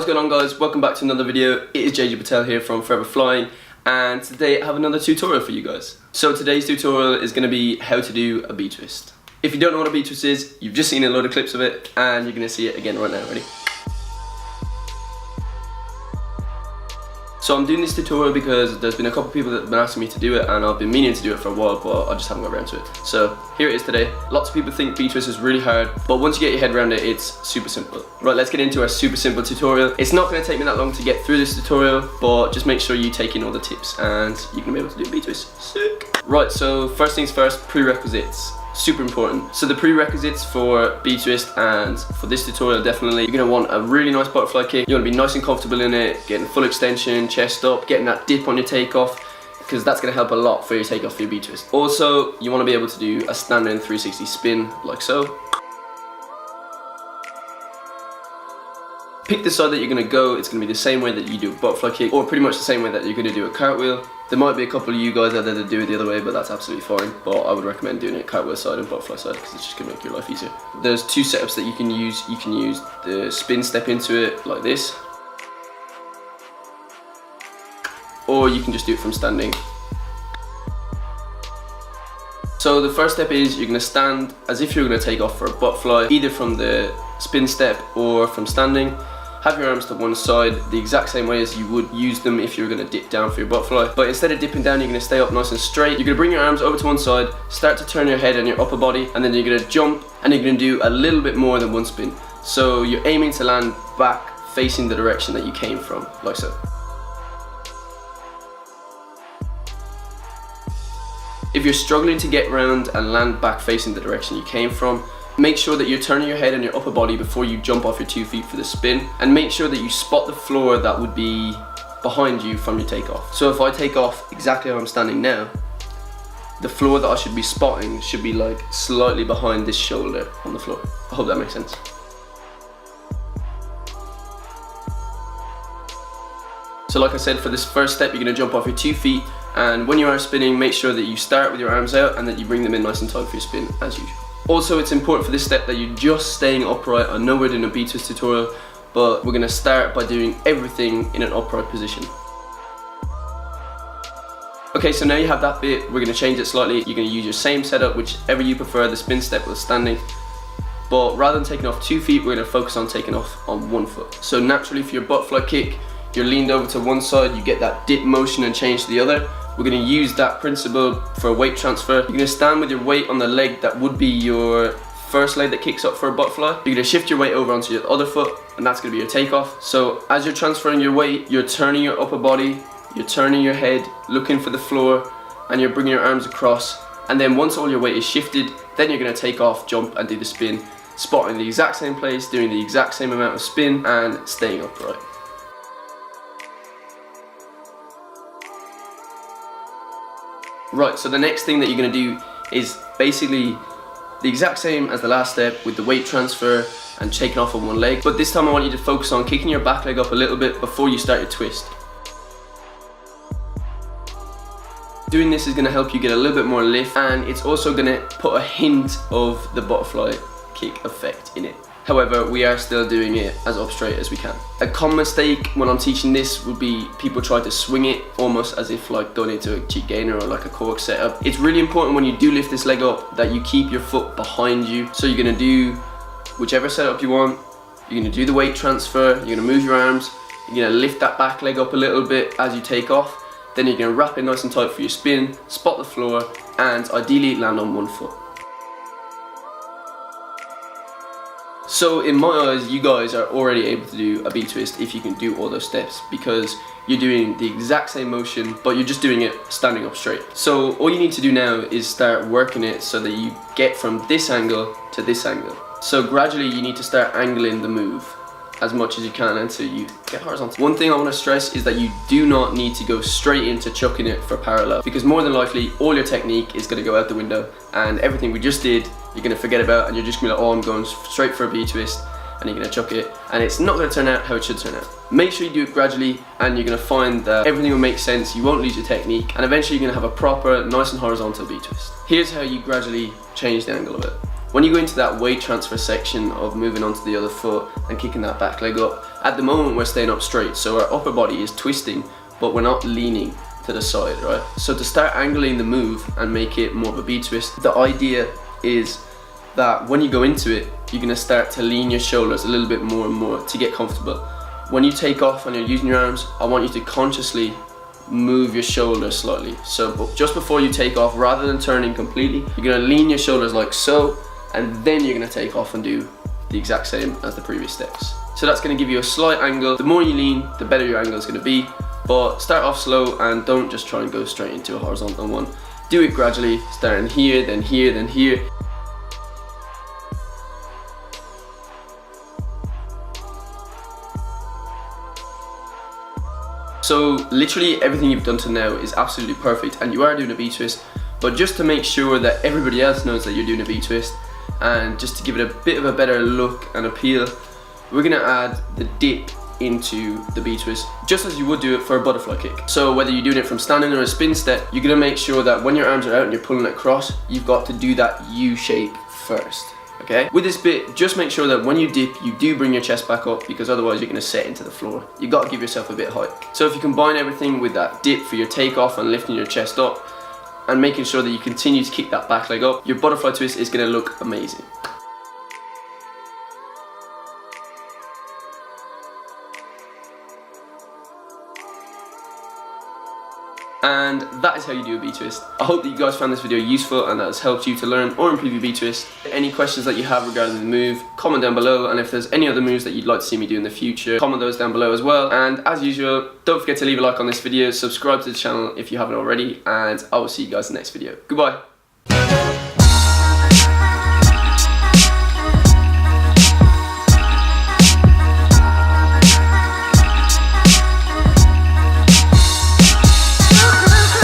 What's going on, guys? Welcome back to another video. It is JJ Patel here from Forever Flying, and today I have another tutorial for you guys. So today's tutorial is going to be how to do a Btwist. If you don't know what a Btwist is, you've just seen a load of clips of it and you're going to see it again right now. Ready? So I'm doing this tutorial because there's been a couple people that have been asking me to do it, and I've been meaning to do it for a while, but I just haven't got around to it. So here it is today. Lots of people think Btwist is really hard, but once you get your head around it, it's super simple. Right, let's get into our super simple tutorial. It's not going to take me that long to get through this tutorial, but just make sure you take in all the tips and you're going to be able to do Btwist. Sick! Right, so first things first, prerequisites. Super important. So the prerequisites for Btwist and for this tutorial, definitely, you're going to want a really nice butterfly kick. You want to be nice and comfortable in it, getting full extension, chest up, getting that dip on your takeoff, because that's going to help a lot for your takeoff for your Btwist. Also, you want to be able to do a standing 360 spin like so. Pick the side that you're going to go. It's going to be the same way that you do a butterfly kick, or pretty much the same way that you're going to do a cartwheel. There might be a couple of you guys out there that do it the other way, but that's absolutely fine. But I would recommend doing it cartwheel side and butterfly side, because it's just going to make your life easier. There's two setups that you can use. You can use the spin step into it like this, or you can just do it from standing. So the first step is you're going to stand as if you're going to take off for a butterfly, either from the spin step or from standing. Have your arms to one side the exact same way as you would use them if you were going to dip down for your butterfly. But instead of dipping down, you're going to stay up nice and straight. You're going to bring your arms over to one side, start to turn your head and your upper body, and then you're going to jump and you're going to do a little bit more than one spin. So you're aiming to land back facing the direction that you came from, like so. If you're struggling to get round and land back facing the direction you came from, make sure that you're turning your head and your upper body before you jump off your 2 feet for the spin, and make sure that you spot the floor that would be behind you from your takeoff. So if I take off exactly how I'm standing now, the floor that I should be spotting should be like slightly behind this shoulder on the floor. I hope that makes sense. So like I said, for this first step, you're going to jump off your 2 feet, and when you are spinning, make sure that you start with your arms out and that you bring them in nice and tight for your spin as usual. Also, it's important for this step that you're just staying upright. I know we're doing a Btwist tutorial, but we're going to start by doing everything in an upright position. Okay, so now you have that bit, we're going to change it slightly. You're going to use your same setup, whichever you prefer, the spin step or the standing. But rather than taking off 2 feet, we're going to focus on taking off on 1 foot. So naturally, for your butterfly kick, you're leaned over to one side, you get that dip motion and change to the other. We're going to use that principle for a weight transfer. You're going to stand with your weight on the leg that would be your first leg that kicks up for a butterfly. You're going to shift your weight over onto your other foot, and that's going to be your takeoff. So as you're transferring your weight, you're turning your upper body, you're turning your head, looking for the floor, and you're bringing your arms across. And then once all your weight is shifted, then you're going to take off, jump, and do the spin, spotting the exact same place, doing the exact same amount of spin, and staying upright. Right, so the next thing that you're going to do is basically the exact same as the last step with the weight transfer and taking off on one leg, but this time I want you to focus on kicking your back leg up a little bit before you start your twist. Doing this is going to help you get a little bit more lift, and it's also going to put a hint of the butterfly kick effect in it. However, we are still doing it as up straight as we can. A common mistake when I'm teaching this would be people try to swing it almost as if like going into a cheek gainer or like a cork setup. It's really important when you do lift this leg up that you keep your foot behind you. So you're going to do whichever setup you want. You're going to do the weight transfer, you're going to move your arms, you're going to lift that back leg up a little bit as you take off. Then you're going to wrap it nice and tight for your spin, spot the floor, and ideally land on 1 foot. So in my eyes, you guys are already able to do a Btwist if you can do all those steps, because you're doing the exact same motion, but you're just doing it standing up straight. So all you need to do now is start working it so that you get from this angle to this angle. So gradually you need to start angling the move as much as you can until you get horizontal. One thing I want to stress is that you do not need to go straight into chucking it for parallel, because more than likely all your technique is going to go out the window, and everything we just did you're going to forget about, and you're just going to be like, oh, I'm going straight for a Btwist, and you're going to chuck it, and it's not going to turn out how it should turn out. Make sure you do it gradually, and you're going to find that everything will make sense, you won't lose your technique, and eventually you're going to have a proper, nice and horizontal Btwist. Here's how you gradually change the angle of it. When you go into that weight transfer section of moving onto the other foot and kicking that back leg up, At the moment we're staying up straight, so our upper body is twisting, but we're not leaning to the side, right? So to start angling the move and make it more of a B-twist, the idea is that when you go into it, you're gonna start to lean your shoulders a little bit more and more to get comfortable. When you take off and you're using your arms, I want you to consciously move your shoulders slightly. So just before you take off, rather than turning completely, you're gonna lean your shoulders like so, and then you're gonna take off and do the exact same as the previous steps. So that's gonna give you a slight angle. The more you lean, the better your angle is gonna be. But start off slow and don't just try and go straight into a horizontal one. Do it gradually, starting here, then here, then here. So literally everything you've done to now is absolutely perfect, and you are doing a B-twist, but just to make sure that everybody else knows that you're doing a B-twist, and just to give it a bit of a better look and appeal, we're gonna add the dip into the B-twist, just as you would do it for a butterfly kick. So whether you're doing it from standing or a spin step, you're gonna make sure that when your arms are out and you're pulling it across, you've got to do that U shape first, okay? With this bit, just make sure that when you dip, you do bring your chest back up, because otherwise you're gonna set into the floor. You gotta give yourself a bit of height. So if you combine everything with that dip for your takeoff and lifting your chest up, and making sure that you continue to kick that back leg up, your butterfly twist is gonna look amazing. And that is how you do a B-twist. I hope that you guys found this video useful and that has helped you to learn or improve your B-twist. Any questions that you have regarding the move, comment down below, and if there's any other moves that you'd like to see me do in the future, comment those down below as well. And as usual, don't forget to leave a like on this video, subscribe to the channel if you haven't already, and I will see you guys in the next video. Goodbye.